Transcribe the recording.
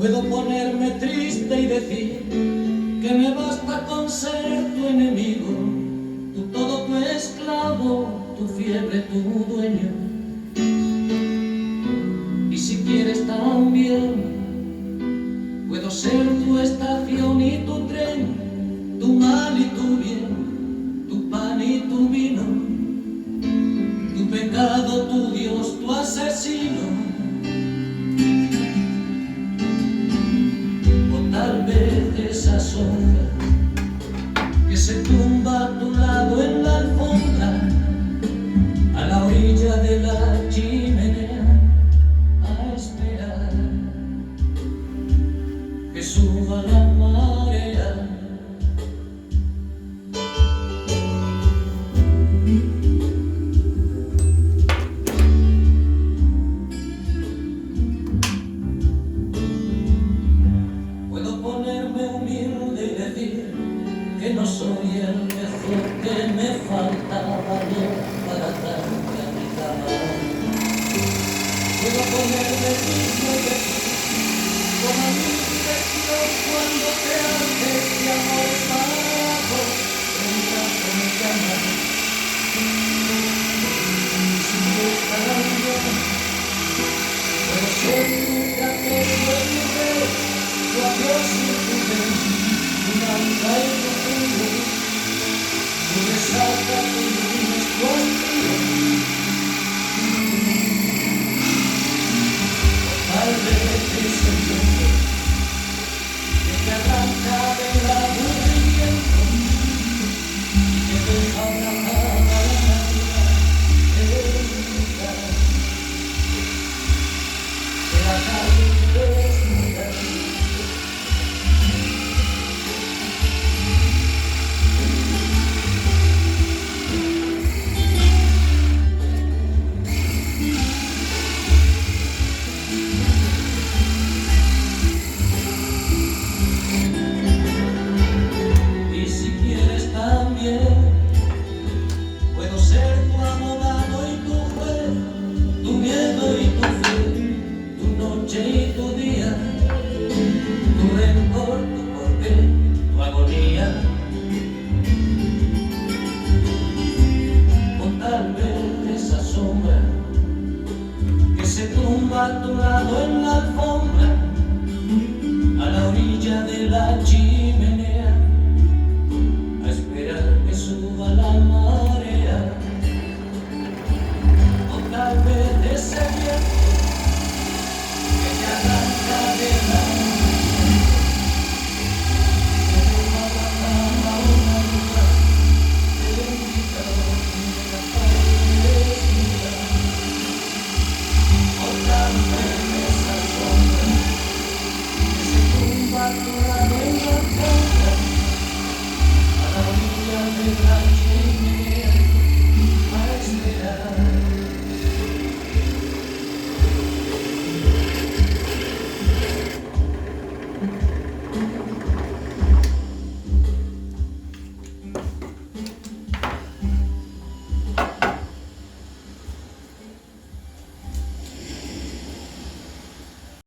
Puedo ponerme triste y decir que me basta con ser tu enemigo, tu todo, tu esclavo, tu fiebre, tu dueño. Y si quieres también, puedo ser tu estación y tu tren, tu mal y tu bien, tu pan y tu vino, tu pecado, tu Dios, tu asesino. Tal vez esa sombra que se tumba a tu lado en la alfombra, a la orilla de la chimenea, a esperar que suba la marea. Que no soy el mejor, que me falta valor para tanta mitad. Puedo ponerme mismo y decir, como mi dirección cuando te haces de amor bajo, entra como llama. Si no estarán bien, puedo ser tu categoría y mi rey, tu adiós y tu ven. Blanca y profundo, tu resalta, tu lunes, tu hastío. Tal vez es el viento que te arranca del aburrimiento y que deja abrazada la vida herida de la calle desnuda. Puedo ser tu abogado y tu juez, tu miedo y tu fe, tu noche y tu día, tu rencor, tu porqué, tu agonía. O tal vez esa sombra que se tumba a tu lado en la alfombra, a la orilla de la chimenea.